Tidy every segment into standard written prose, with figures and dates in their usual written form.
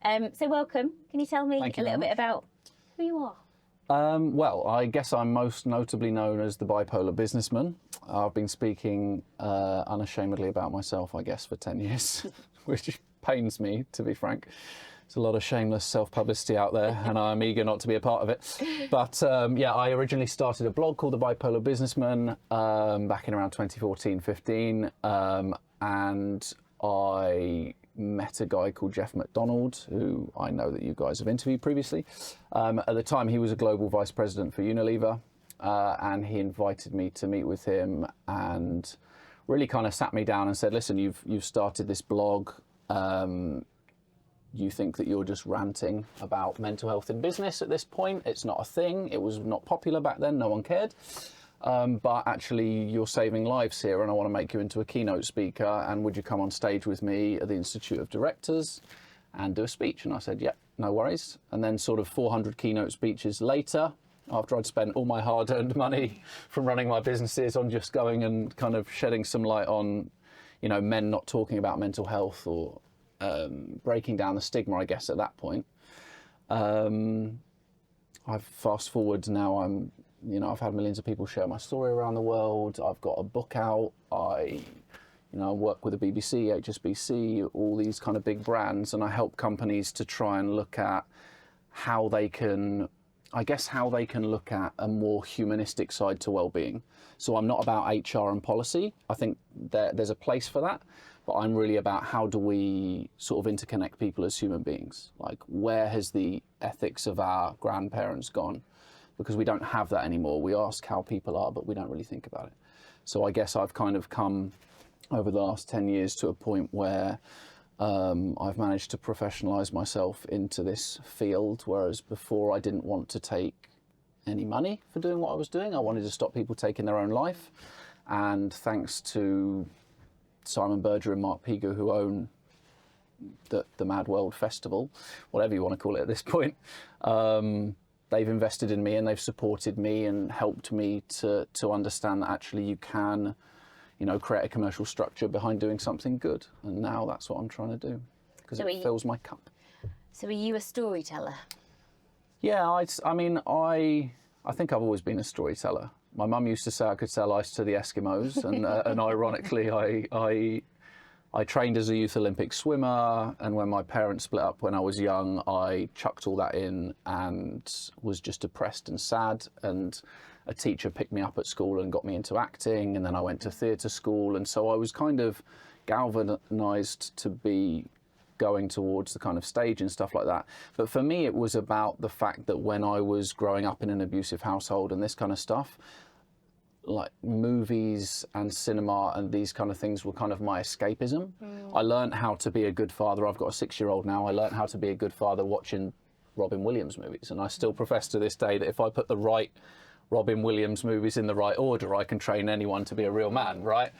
So welcome. Can you tell me Thank a you little very bit about who you are? Well, I guess I'm most notably known as the Bipolar Businessman. I've been speaking unashamedly about myself, I guess, for 10 years, which pains me, to be frank. There's a lot of shameless self-publicity out there, and I'm eager not to be a part of it. But yeah, I originally started a blog called The Bipolar Businessman back in around 2014-15, and I met a guy called Jeff McDonald, who I know that you guys have interviewed previously. At the time, he was a global vice president for Unilever, and he invited me to meet with him and really kind of sat me down and said, listen, you've started this blog. You think that you're just ranting about mental health in business at this point. It's not a thing. It was not popular back then. No one cared. But actually you're saving lives here, and I want to make you into a keynote speaker, and would you come on stage with me at the Institute of Directors and do a speech? And I said, yeah, no worries. And then sort of 400 keynote speeches later, after I'd spent all my hard-earned money from running my businesses on just going and kind of shedding some light on, you know, men not talking about mental health or breaking down the stigma, I guess, at that point. I've fast forward now, I've had millions of people share my story around the world. I've got a book out. I work with the BBC, HSBC, all these kind of big brands, and I help companies to try and look at how they can look at a more humanistic side to well-being. So I'm not about HR and policy. I think there's a place for that, but I'm really about how do we sort of interconnect people as human beings? Like, where has the ethics of our grandparents gone? Because we don't have that anymore. We ask how people are, but we don't really think about it. So I guess I've kind of come over the last 10 years to a point where I've managed to professionalize myself into this field, whereas before I didn't want to take any money for doing what I was doing. I wanted to stop people taking their own life. And thanks to Simon Berger and Mark Pigu, who own the Mad World Festival, whatever you want to call it at this point, they've invested in me and they've supported me and helped me to understand that actually you can, create a commercial structure behind doing something good. And now that's what I'm trying to do, because it fills my cup. So are you a storyteller? Yeah, I think I've always been a storyteller. My mum used to say I could sell ice to the Eskimos, and ironically, I trained as a youth Olympic swimmer, and when my parents split up when I was young, I chucked all that in and was just depressed and sad, and a teacher picked me up at school and got me into acting, and then I went to theatre school, and so I was kind of galvanised to be going towards the kind of stage and stuff like that. But for me, it was about the fact that when I was growing up in an abusive household and this kind of stuff, like movies and cinema and these kind of things were kind of my escapism. I learned how to be a good father. I've got a 6-year-old now. I learned how to be a good father watching Robin Williams movies. And I still profess to this day that if I put the right Robin Williams movies in the right order, I can train anyone to be a real man, right?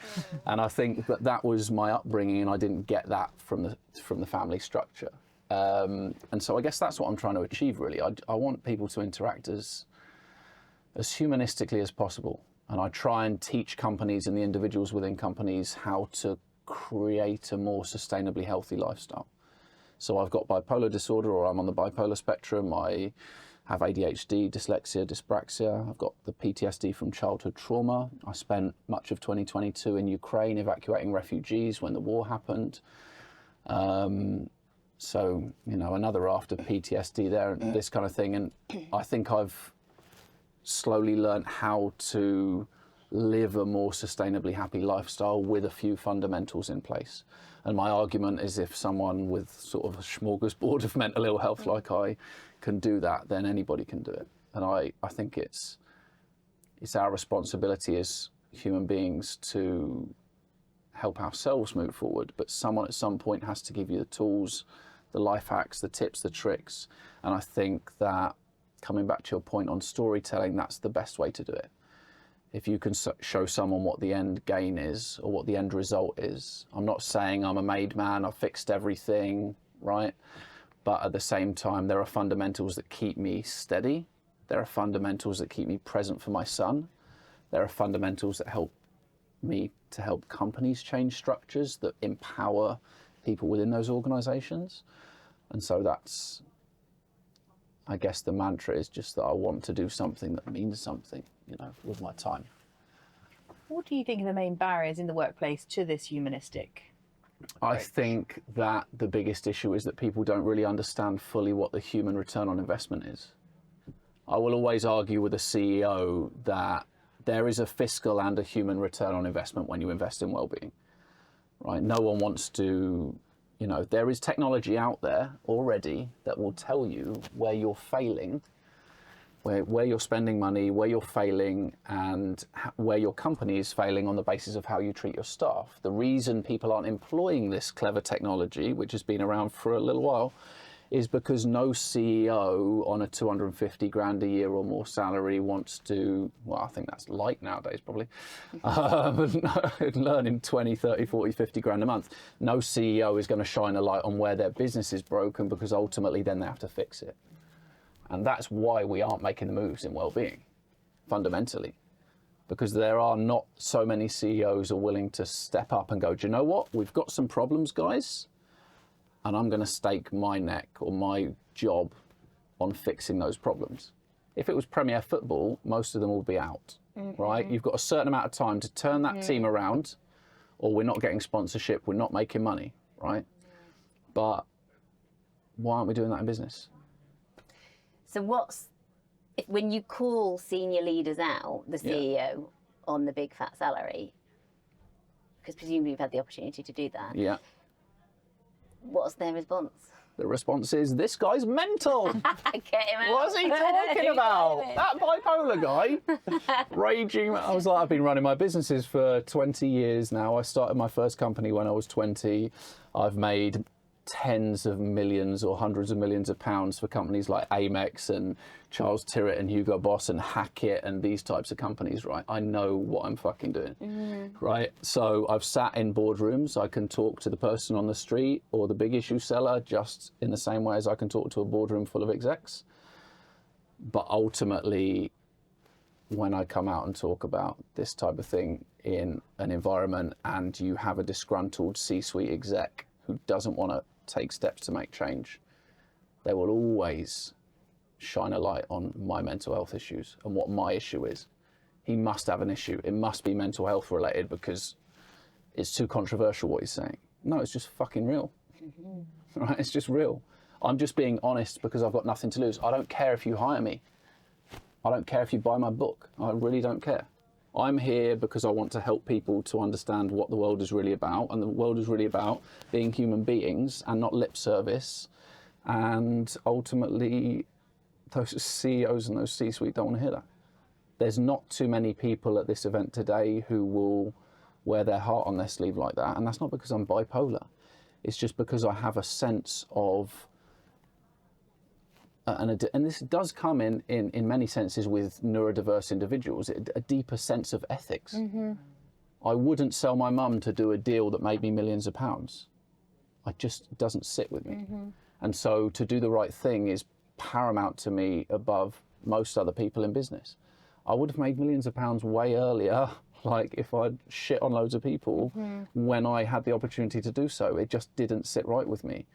And I think that was my upbringing, and I didn't get that from the family structure. And so I guess that's what I'm trying to achieve, really. I want people to interact as humanistically as possible. And I try and teach companies and the individuals within companies how to create a more sustainably healthy lifestyle. So I've got bipolar disorder, or I'm on the bipolar spectrum. I have ADHD, dyslexia, dyspraxia. I've got the PTSD from childhood trauma. I spent much of 2022 in Ukraine evacuating refugees when the war happened. So, another raft of PTSD there and this kind of thing. And I think I've slowly learned how to live a more sustainably happy lifestyle with a few fundamentals in place. And my argument is, if someone with sort of a smorgasbord of mental ill health like I can do that, then anybody can do it. And I think it's our responsibility as human beings to help ourselves move forward, but someone at some point has to give you the tools, the life hacks, the tips, the tricks. And I think that, coming back to your point on storytelling, that's the best way to do it. If you can show someone what the end gain is or what the end result is. I'm not saying I'm a made man, I've fixed everything, right? But at the same time, there are fundamentals that keep me steady. There are fundamentals that keep me present for my son. There are fundamentals that help me to help companies change structures that empower people within those organizations. And so that's, I guess the mantra is just that I want to do something that means something, you know, with my time. What do you think are the main barriers in the workplace to this humanistic? I think that the biggest issue is that people don't really understand fully what the human return on investment is. I will always argue with a CEO that there is a fiscal and a human return on investment when you invest in well-being, right? No one wants to, you know, there is technology out there already that will tell you where you're failing, where you're spending money, where you're failing, and where your company is failing on the basis of how you treat your staff. The reason people aren't employing this clever technology, which has been around for a little while, is because no CEO on a 250 grand a year or more salary wants to, well, I think that's light nowadays probably, learning 20, 30, 40, 50 grand a month. No CEO is going to shine a light on where their business is broken, because ultimately then they have to fix it. And that's why we aren't making the moves in well-being, fundamentally, because there are not so many CEOs are willing to step up and go, do you know what? We've got some problems, guys, and I'm going to stake my neck or my job on fixing those problems. If it was Premier Football, most of them will be out, right? You've got a certain amount of time to turn that team around, or we're not getting sponsorship, we're not making money, right? But why aren't we doing that in business? So when you call senior leaders out, the CEO, on the big fat salary, because presumably you've had the opportunity to do that. Yeah. What's their response? The response is, this guy's mental. Get him out. What's he talking about? That bipolar guy. Raging. I was like, I've been running my businesses for 20 years now. I started my first company when I was 20. I've made tens of millions or hundreds of millions of pounds for companies like Amex and Charles Tyrwhitt and Hugo Boss and Hackett and these types of companies, right? I know what I'm fucking doing, right? So I've sat in boardrooms. I can talk to the person on the street or the big issue seller just in the same way as I can talk to a boardroom full of execs. But ultimately, when I come out and talk about this type of thing in an environment and you have a disgruntled C-suite exec who doesn't want to take steps to make change, they will always shine a light on my mental health issues and what my issue is. He must have an issue. It must be mental health related because it's too controversial what he's saying. No, it's just fucking real. Right? It's just real. I'm just being honest because I've got nothing to lose. I don't care if you hire me. I don't care if you buy my book. I really don't care. I'm here because I want to help people to understand what the world is really about, and the world is really about being human beings and not lip service. And ultimately, those CEOs and those C-suite don't want to hear that. There's not too many people at this event today who will wear their heart on their sleeve like that, and that's not because I'm bipolar. It's just because I have a sense of and this does come in many senses with neurodiverse individuals, a deeper sense of ethics. I wouldn't sell my mum to do a deal that made me millions of pounds. It just doesn't sit with me. And so to do the right thing is paramount to me above most other people in business. I would have made millions of pounds way earlier, like if I'd shit on loads of people when I had the opportunity to do so. It just didn't sit right with me.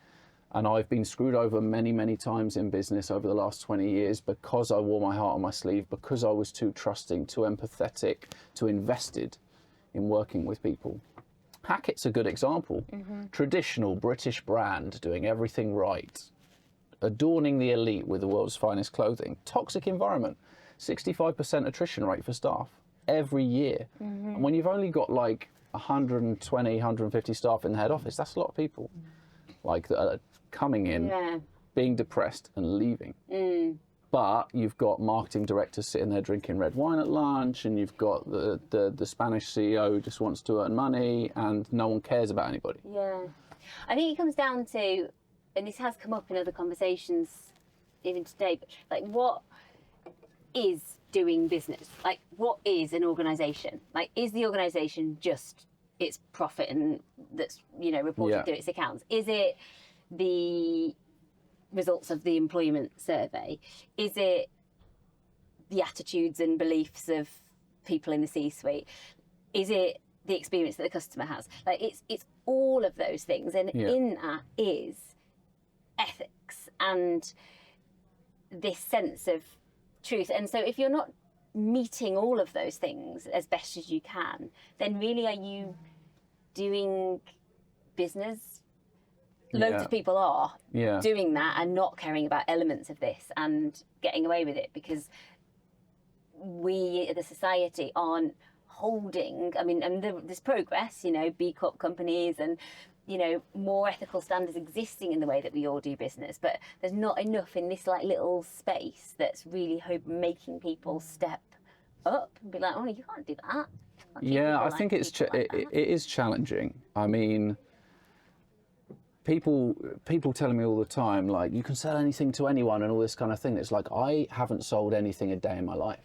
And I've been screwed over many, many times in business over the last 20 years because I wore my heart on my sleeve, because I was too trusting, too empathetic, too invested in working with people. Hackett's a good example. Traditional British brand, doing everything right, adorning the elite with the world's finest clothing. Toxic environment, 65% attrition rate for staff every year. And when you've only got like 120, 150 staff in the head office, that's a lot of people. Like that are coming in, being depressed and leaving. But you've got marketing directors sitting there drinking red wine at lunch, and you've got the Spanish CEO who just wants to earn money, and no one cares about anybody. Yeah. I think it comes down to, and this has come up in other conversations even today, but like, what is doing business? Like, what is an organisation? Like, is the organisation just its profit and that's, you know, reported to its accounts? Is it the results of the employment survey? Is it the attitudes and beliefs of people in the C-suite? Is it the experience that the customer has? Like, it's all of those things, and in that is ethics and this sense of truth. And so if you're not meeting all of those things as best as you can, then really are you doing business? Loads of people are doing that and not caring about elements of this and getting away with it because we, the society, aren't holding, I mean, and there's progress, you know, B Corp companies and, you know, more ethical standards existing in the way that we all do business, but there's not enough in this like little space that's really making people step up and be like, oh, you can't do that. Yeah, I think it is challenging. I mean, people telling me all the time, like, you can sell anything to anyone and all this kind of thing. It's like, I haven't sold anything a day in my life.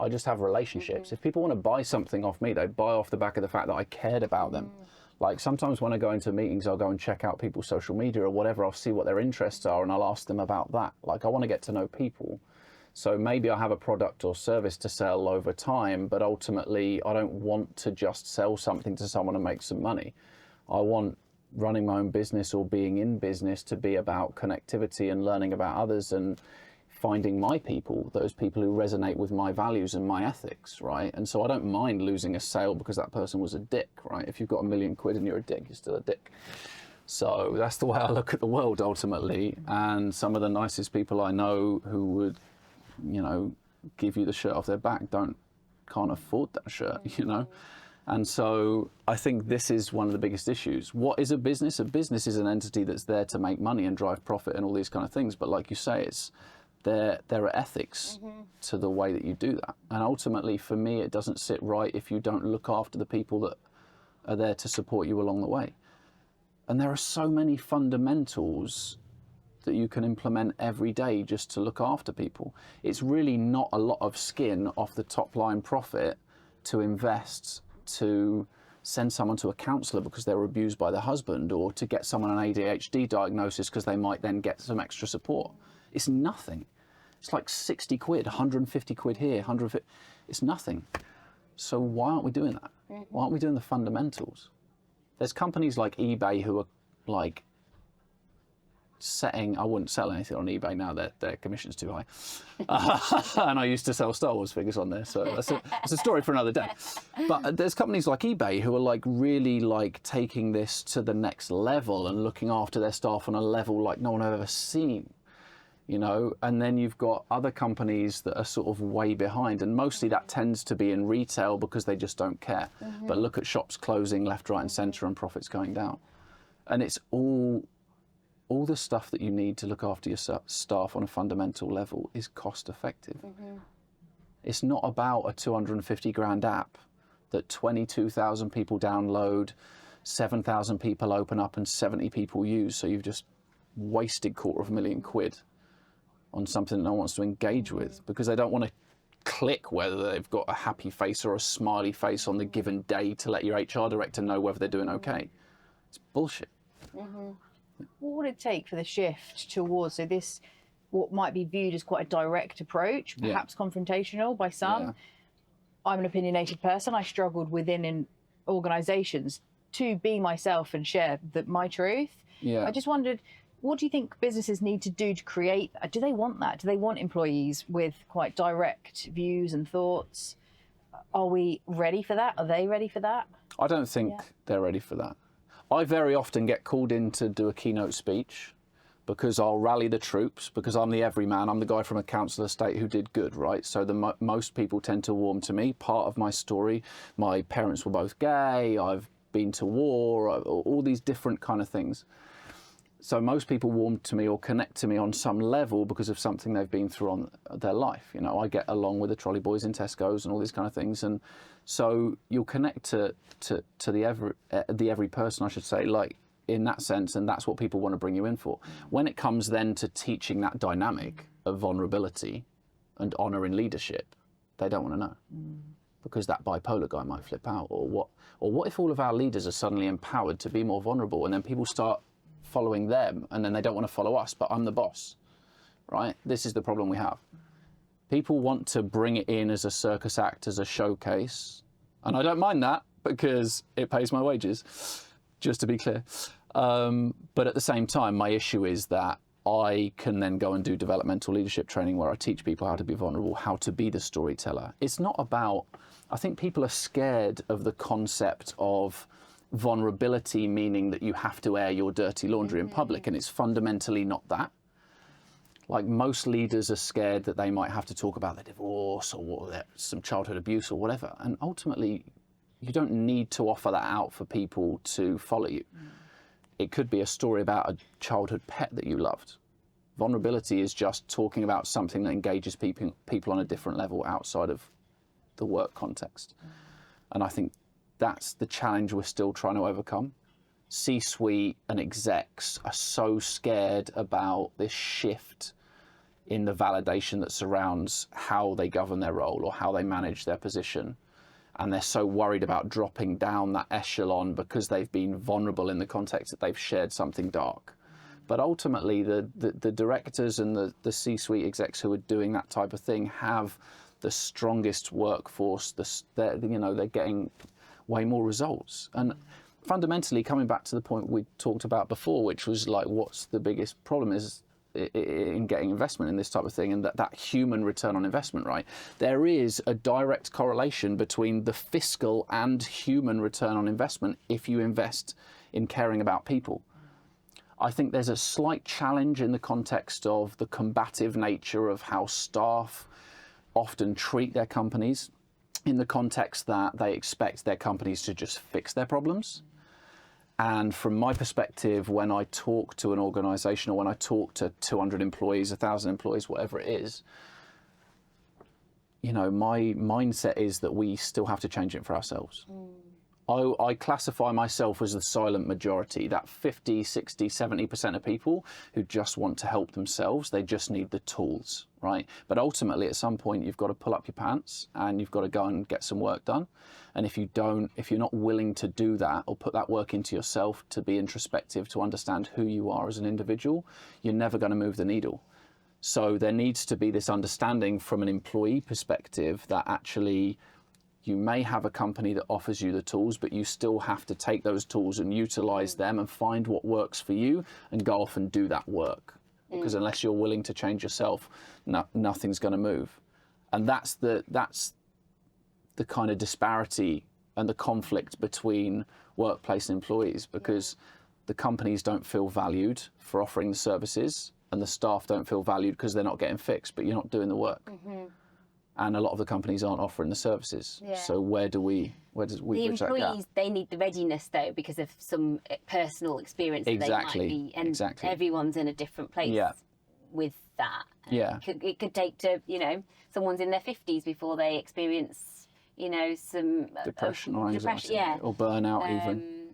I just have relationships. If people want to buy something off me, they buy off the back of the fact that I cared about them. Like sometimes when I go into meetings, I'll go and check out people's social media or whatever. I'll see what their interests are and I'll ask them about that. Like I want to get to know people. So maybe I have a product or service to sell over time, but ultimately I don't want to just sell something to someone and make some money. I want running my own business or being in business to be about connectivity and learning about others and finding my people, those people who resonate with my values and my ethics, right? And so I don't mind losing a sale because that person was a dick, right? If you've got £1 million and you're a dick, you're still a dick. So that's the way I look at the world ultimately. And some of the nicest people I know who would, you know, give you the shirt off their back can't afford that shirt, you know? And so I think this is one of the biggest issues. What is a business? A business is an entity that's there to make money and drive profit and all these kind of things. But like you say, there are ethics to the way that you do that. And ultimately, for me, it doesn't sit right if you don't look after the people that are there to support you along the way. And there are so many fundamentals that you can implement every day just to look after people. It's really not a lot of skin off the top line profit to invest to send someone to a counsellor because they were abused by their husband, or to get someone an ADHD diagnosis because they might then get some extra support. It's nothing. It's like 60 quid, 150 quid here, 150. It's nothing. So why aren't we doing that? Why aren't we doing the fundamentals? There's companies like eBay who are like setting, I wouldn't sell anything on eBay now, their commission's too high. And I used to sell Star Wars figures on there, so that's a story for another day. But there's companies like eBay who are like really like taking this to the next level and looking after their staff on a level like no one I've ever seen, you know. And then you've got other companies that are sort of way behind, and mostly that tends to be in retail because they just don't care. But look at shops closing left, right and centre and profits going down. And it's all the stuff that you need to look after your staff on a fundamental level is cost effective. It's not about a 250 grand app that 22,000 people download, 7,000 people open up and 70 people use. So you've just wasted £250,000 on something that no one wants to engage with because they don't want to click whether they've got a happy face or a smiley face on the given day to let your HR director know whether they're doing okay. It's bullshit. What would it take for the shift towards this, what might be viewed as quite a direct approach, perhaps confrontational by some? I'm an opinionated person. I struggled in organisations to be myself and share my truth. I just wondered, what do you think businesses need to do to create that? Do they want that? Do they want employees with quite direct views and thoughts? Are we ready for that? Are they ready for that? I don't think they're ready for that. I very often get called in to do a keynote speech because I'll rally the troops, because I'm the everyman. I'm the guy from a council estate who did good, right? So most people tend to warm to me. Part of my story, my parents were both gay, I've been to war, all these different kind of things. So most people warm to me or connect to me on some level because of something they've been through on their life. You know, I get along with the trolley boys in Tesco's and all these kind of things. And so you'll connect to the every person, I should say, like in that sense, and that's what people want to bring you in for. When it comes then to teaching that dynamic of vulnerability and honour in leadership, they don't want to know. Because that bipolar guy might flip out, or what if all of our leaders are suddenly empowered to be more vulnerable, and then people start following them and then they don't want to follow us, but I'm the boss, right? This is the problem we have. People want to bring it in as a circus act, as a showcase, and I don't mind that because it pays my wages, just to be clear. But at the same time, my issue is that I can then go and do developmental leadership training where I teach people how to be vulnerable, how to be the storyteller. It's not about, I think people are scared of the concept of vulnerability, meaning that you have to air your dirty laundry in public, and it's fundamentally not that. Like, most leaders are scared that they might have to talk about their divorce or some childhood abuse or whatever, and ultimately you don't need to offer that out for people to follow you. It could be a story about a childhood pet that you loved. Vulnerability is just talking about something that engages people on a different level outside of the work context. And I think that's the challenge we're still trying to overcome. C-suite and execs are so scared about this shift in the validation that surrounds how they govern their role or how they manage their position. And they're so worried about dropping down that echelon because they've been vulnerable in the context that they've shared something dark. But ultimately, the directors and the C-suite execs who are doing that type of thing have the strongest workforce. They're getting way more results. And fundamentally, coming back to the point we talked about before, which was like, what's the biggest problem is in getting investment in this type of thing, and that human return on investment, right? There is a direct correlation between the fiscal and human return on investment if you invest in caring about people. I think there's a slight challenge in the context of the combative nature of how staff often treat their companies, in the context that they expect their companies to just fix their problems. And from my perspective, when I talk to an organization or when I talk to 200 employees, 1,000 employees, whatever it is, my mindset is that we still have to change it for ourselves. I classify myself as the silent majority, that 50, 60, 70% of people who just want to help themselves. They just need the tools, right? But ultimately, at some point, you've got to pull up your pants and you've got to go and get some work done. And if you're not willing to do that or put that work into yourself, to be introspective, to understand who you are as an individual, you're never going to move the needle. So there needs to be this understanding from an employee perspective that actually you may have a company that offers you the tools, but you still have to take those tools and utilize them and find what works for you and go off and do that work. Because unless you're willing to change yourself, nothing's going to move. And that's the kind of disparity and the conflict between workplace and employees, because the companies don't feel valued for offering the services and the staff don't feel valued because they're not getting fixed, but you're not doing the work. And a lot of the companies aren't offering the services. So where do we bridge that gap? The employees, they need the readiness though, because of some personal experience that they might be, and everyone's in a different place with that. It could take to, someone's in their 50s before they experience, some depression or anxiety or burnout even.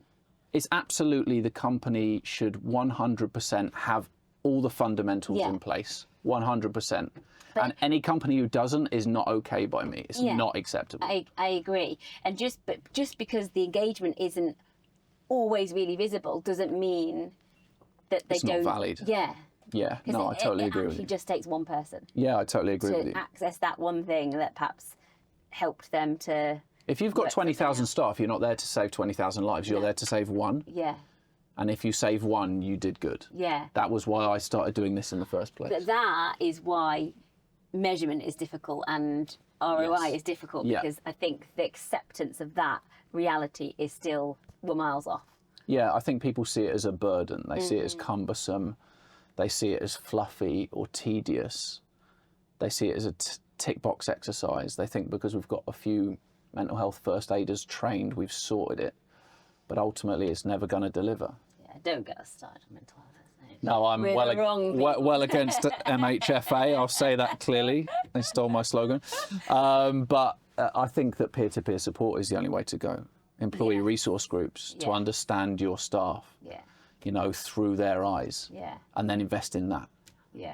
It's absolutely, the company should 100% have all the fundamentals in place, 100%. And any company who doesn't is not okay by me. It's not acceptable. I agree. And just because the engagement isn't always really visible doesn't mean that they don't. It's not valid. Yeah, no, I totally agree with you. It just takes one person. Yeah, I totally agree with you. To access that one thing that perhaps helped them to. If you've got 20,000 staff, you're not there to save 20,000 lives. You're there to save one. And if you save one, you did good. That was why I started doing this in the first place. But that is why measurement is difficult and ROI is difficult, because I think the acceptance of that reality is still, we're miles off. Yeah, I think people see it as a burden. They see it as cumbersome. They see it as fluffy or tedious. They see it as a tick box exercise. They think because we've got a few mental health first aiders trained, we've sorted it. But ultimately, it's never going to deliver. Yeah, don't get us started on mental health. No, I'm well against MHFA. I'll say that clearly. They stole my slogan. But I think that peer-to-peer support is the only way to go. Employee resource groups to understand your staff, through their eyes, and then invest in that.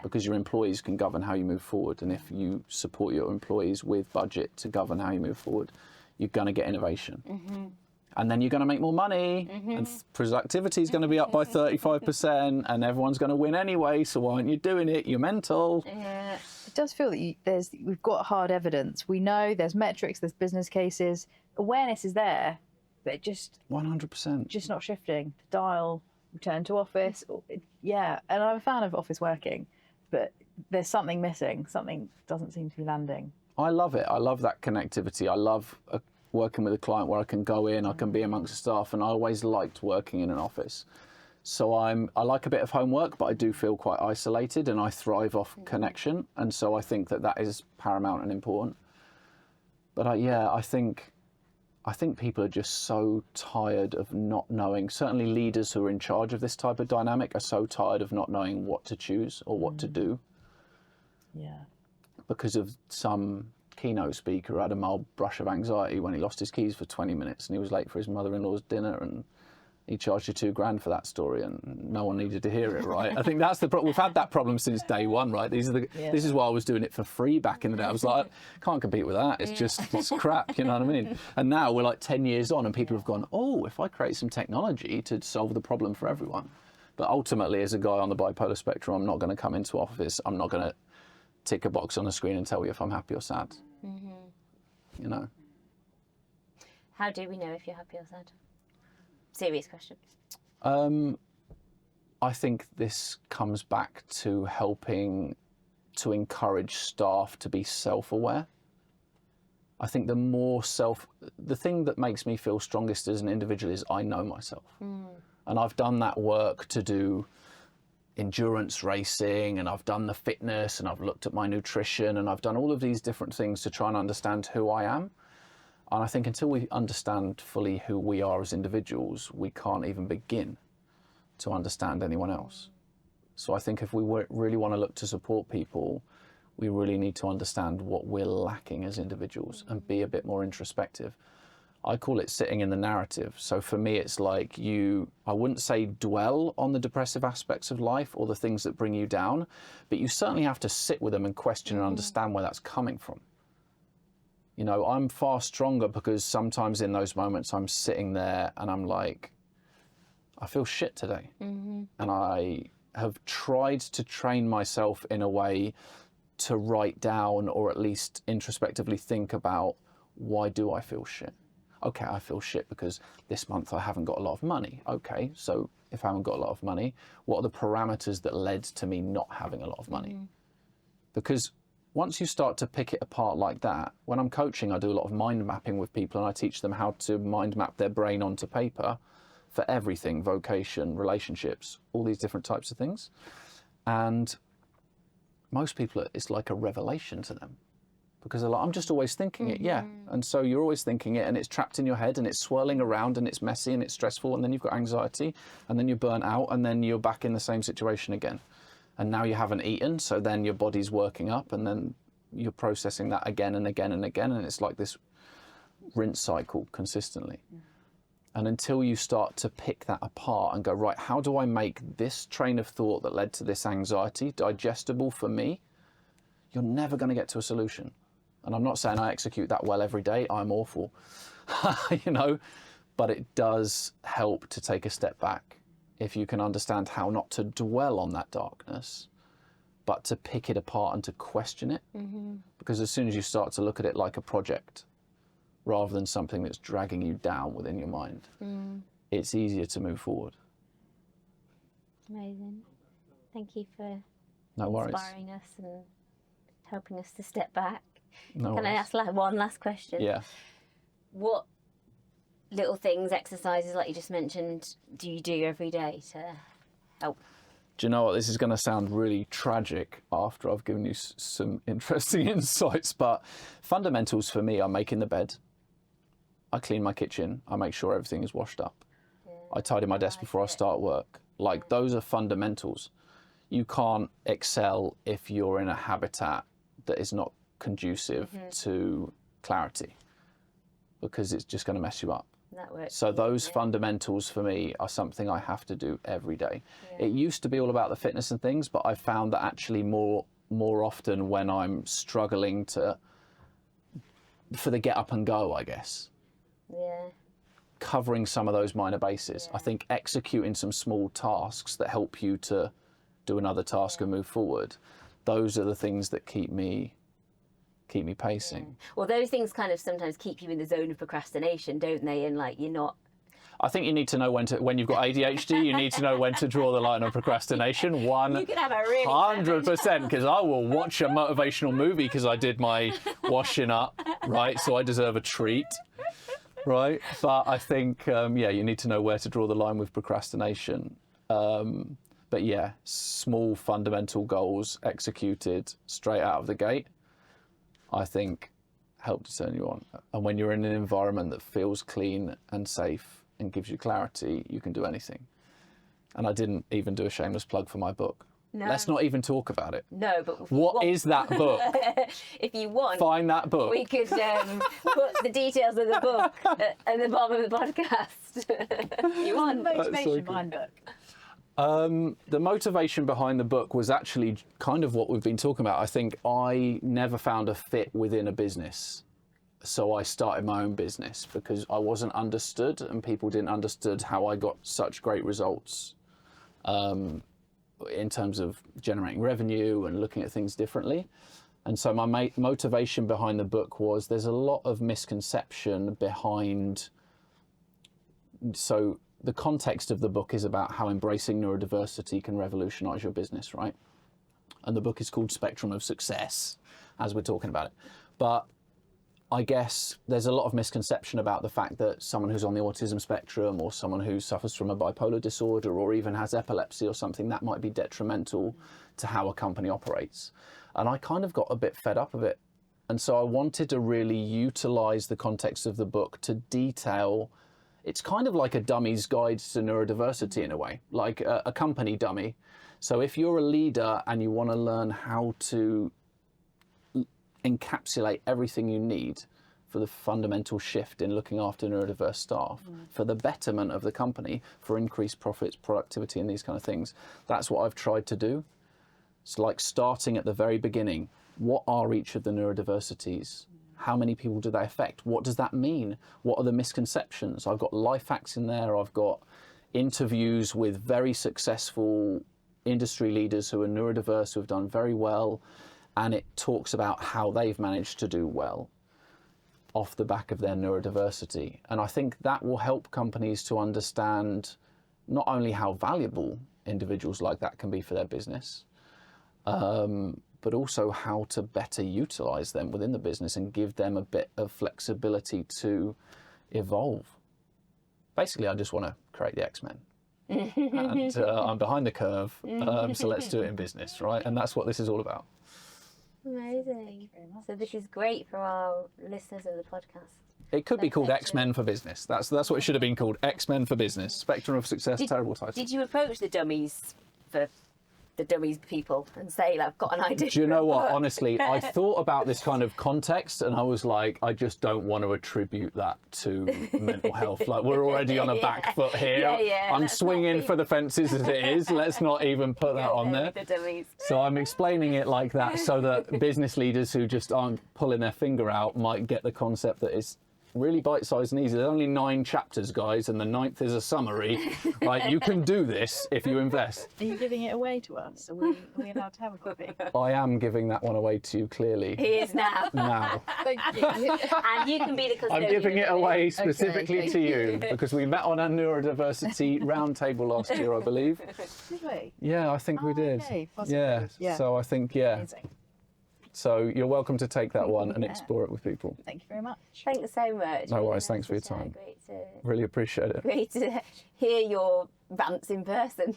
Because your employees can govern how you move forward. And if you support your employees with budget to govern how you move forward, you're going to get innovation. And then you're going to make more money, and productivity is going to be up by 35%, and everyone's going to win anyway. So why aren't you doing it? You're mental. Yeah, it does feel that we've got hard evidence. We know there's metrics, there's business cases, awareness is there, but it just 100%, just not shifting. The dial return to office. Yeah, and I'm a fan of office working, but there's something missing. Something doesn't seem to be landing. I love it. I love that connectivity. I love working with a client where I can go in, I can be amongst the staff, and I always liked working in an office. So I like a bit of homework, but I do feel quite isolated, and I thrive off connection. And so I think that is paramount and important. But I think people are just so tired of not knowing. Certainly leaders who are in charge of this type of dynamic are so tired of not knowing what to choose or what to do. Yeah. Because of some keynote speaker who had a mild brush of anxiety when he lost his keys for 20 minutes and he was late for his mother-in-law's dinner, and he charged you $2,000 for that story, and no one needed to hear it, right? I think that's the problem. We've had that problem since day one, right? This is why I was doing it for free back in the day. I was like, I can't compete with that. It's crap, you know what I mean? And now we're like 10 years on and people have gone, oh, if I create some technology to solve the problem for everyone. But ultimately, as a guy on the bipolar spectrum, I'm not going to come into office. I'm not going to tick a box on the screen and tell you if I'm happy or sad. You know. How do we know if you're happy or sad? Serious question. I think this comes back to helping to encourage staff to be self-aware. I think the thing that makes me feel strongest as an individual is I know myself. And I've done that work to do endurance racing, and I've done the fitness, and I've looked at my nutrition, and I've done all of these different things to try and understand who I am. And I think until we understand fully who we are as individuals, we can't even begin to understand anyone else. So I think if we really want to look to support people, we really need to understand what we're lacking as individuals and be a bit more introspective. I call it sitting in the narrative. So for me, it's like I wouldn't say dwell on the depressive aspects of life or the things that bring you down, but you certainly have to sit with them and question and understand where that's coming from. You know, I'm far stronger because sometimes in those moments I'm sitting there and I'm like, I feel shit today. And I have tried to train myself in a way to write down or at least introspectively think about, why do I feel shit? Okay, I feel shit because this month I haven't got a lot of money. Okay, so if I haven't got a lot of money, what are the parameters that led to me not having a lot of money? Because once you start to pick it apart like that, when I'm coaching, I do a lot of mind mapping with people, and I teach them how to mind map their brain onto paper for everything, vocation, relationships, all these different types of things. And most people, it's like a revelation to them. Because they're like, I'm just always thinking it, yeah. And so you're always thinking it, and it's trapped in your head, and it's swirling around, and it's messy, and it's stressful, and then you've got anxiety, and then you're burnt out, and then you're back in the same situation again. And now you haven't eaten, so then your body's working up, and then you're processing that again and again and again, and it's like this rinse cycle consistently. And until you start to pick that apart and go, right, how do I make this train of thought that led to this anxiety digestible for me? You're never going to get to a solution. And I'm not saying I execute that well every day. I'm awful, you know, but it does help to take a step back if you can understand how not to dwell on that darkness, but to pick it apart and to question it. Because as soon as you start to look at it like a project, rather than something that's dragging you down within your mind, it's easier to move forward. Amazing. Thank you for worries. Inspiring us and helping us to step back. No Can I worries. ask one last question? Yeah. What little things, exercises like you just mentioned, do you do every day to help? Do you know what? This is going to sound really tragic after I've given you some interesting insights, but fundamentals for me are making the bed. I clean my kitchen. I make sure everything is washed up. I tidy my desk before I start work. Like, those are fundamentals. You can't excel if you're in a habitat that is not conducive to clarity, because it's just going to mess you up. That works. So those fundamentals for me are something I have to do every day. It used to be all about the fitness and things, but I found that actually more often when I'm struggling for the get up and go, I guess. Covering some of those minor bases. I think executing some small tasks that help you to do another task and move forward. Those are the things that keep me pacing. Well, those things kind of sometimes keep you in the zone of procrastination, don't they? And like, you're not I think you need to know when you've got ADHD, you need to know when to draw the line on procrastination. You could have a really 100%, because I will watch a motivational movie because I did my washing up, right? So I deserve a treat, right? But I think, you need to know where to draw the line with procrastination. But yeah, small fundamental goals executed straight out of the gate, I think help to turn you on. And when you're in an environment that feels clean and safe and gives you clarity, you can do anything. And I didn't even do a shameless plug for my book. No. Let's not even talk about it. No, but what is that book? If you want, find that book. We could put the details of the book at the bottom of the podcast. You want motivation behind the book? The motivation behind the book was actually kind of what we've been talking about. I think I never found a fit within a business. So I started my own business because I wasn't understood and people didn't understood how I got such great results in terms of generating revenue and looking at things differently. And so my motivation behind the book was there's a lot of misconception behind. So the context of the book is about how embracing neurodiversity can revolutionize your business, right? And the book is called Spectrum of Success, as we're talking about it. But I guess there's a lot of misconception about the fact that someone who's on the autism spectrum or someone who suffers from a bipolar disorder or even has epilepsy or something, that might be detrimental to how a company operates. And I kind of got a bit fed up of it. And so I wanted to really utilize the context of the book to detail. It's kind of like a dummy's guide to neurodiversity in a way, like a company dummy. So if you're a leader and you want to learn how to encapsulate everything you need for the fundamental shift in looking after neurodiverse staff, for the betterment of the company, for increased profits, productivity, and these kind of things, that's what I've tried to do. It's like starting at the very beginning. What are each of the neurodiversities? How many people do they affect? What does that mean? What are the misconceptions? I've got life hacks in there. I've got interviews with very successful industry leaders who are neurodiverse, who have done very well. And it talks about how they've managed to do well off the back of their neurodiversity. And I think that will help companies to understand not only how valuable individuals like that can be for their business, but also how to better utilize them within the business and give them a bit of flexibility to evolve. Basically, I just want to create the X-Men. And I'm behind the curve, so let's do it in business, right? And that's what this is all about. Amazing. So this is great for our listeners of the podcast. It could be called X-Men for Business. That's what it should have been called. X-Men for Business. Spectrum of Success. Terrible title. Did you approach the dummies for the dummies people and say, like, I've got an idea? Do you know what? Honestly, I thought about this kind of context and I was like, I just don't want to attribute that to mental health. Like, we're already on a back foot here. I'm swinging for the fences as it is. Let's not even put that on there. The dummies. So I'm explaining it like that so that business leaders who just aren't pulling their finger out might get the concept that it's really bite-sized and easy. There's only 9 chapters, guys, and the 9th is a summary. Right, you can do this if you invest. Are you giving it away to us? Are we allowed to have a copy? I am giving that one away to you, clearly. He is now. Now. Thank you. And you can be the custodian. I'm giving it away specifically Okay, to you because we met on a neurodiversity roundtable last year, I believe. Did we? Yeah, I think we did. Okay, possibly. Yeah. So I think, Amazing. So you're welcome to take that one and explore it with people. Thank you very much. Thanks so much. No worries, thanks for your time. Really appreciate it. Great to hear your rants in person.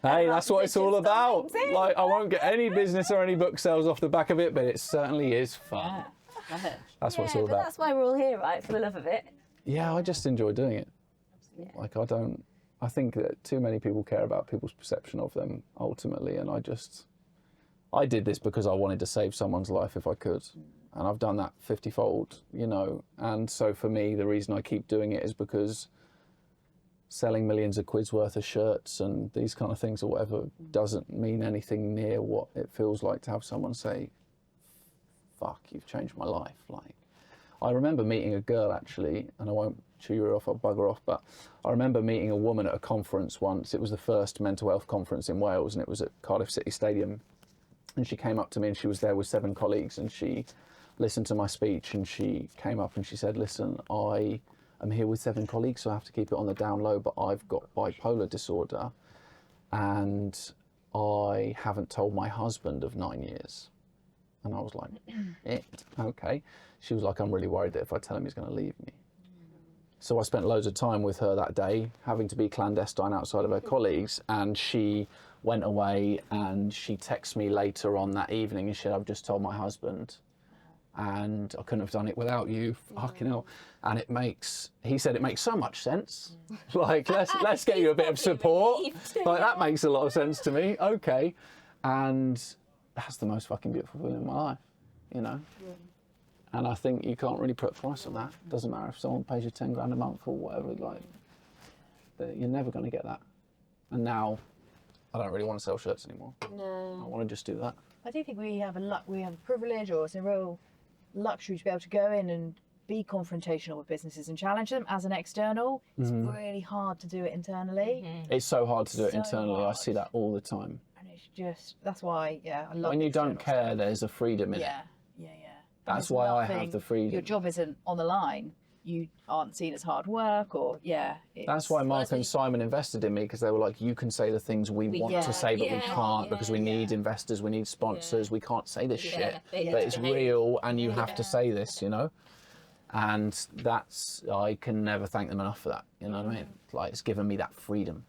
Hey, that's what it's all about. Like, I won't get any business or any book sales off the back of it, but it certainly is fun. Yeah. That's what it's all but about. that's why we're all here, right? For the love of it. Yeah, I just enjoy doing it. Like, I think that too many people care about people's perception of them ultimately, and I did this because I wanted to save someone's life if I could. And I've done that 50-fold, you know. And so for me, the reason I keep doing it is because selling millions of quid's worth of shirts and these kind of things or whatever doesn't mean anything near what it feels like to have someone say, fuck, you've changed my life. Like, I remember meeting a girl actually, and I won't chew you off, I'll bugger off, but I remember meeting a woman at a conference once. It was the first mental health conference in Wales and it was at Cardiff City Stadium. And she came up to me and she was there with 7 colleagues and she listened to my speech and she came up and she said, listen, I I'm here with 7 colleagues, so I have to keep it on the down low, but I've got bipolar disorder and I haven't told my husband of 9 years. And I was like, okay. She was like, I'm really worried that if I tell him, he's going to leave me. So I spent loads of time with her that day, having to be clandestine outside of her colleagues, and she went away and she texted me later on that evening and she said, I've just told my husband and I couldn't have done it without you, fucking hell. And he said it makes so much sense. Like, let's get you a bit of support. Like, that makes a lot of sense to me. Okay. And that's the most fucking beautiful feeling in my life, you know? And I think you can't really put a price on that. Doesn't matter if someone pays you 10 grand a month or whatever, like, you're never going to get that. And now, I don't really want to sell shirts anymore. No. I want to just do that. I do think we have a privilege, or it's a real luxury to be able to go in and be confrontational with businesses and challenge them as an external. It's really hard to do it internally. It's so hard to do it So internally. I hard. see that all the time. And it's just, that's why, I love When the you don't external care, there's a freedom in it. stuff. Yeah. That's There's why I nothing- have the freedom. Your job isn't on the line. You aren't seen as hard work, or That's why Mark and Simon invested in me, because they were like, you can say the things we want to say, but we can't, because we need investors, we need sponsors, we can't say this shit. But it's real and you have to say this, you know? And I can never thank them enough for that, you know what I mean? Like, it's given me that freedom.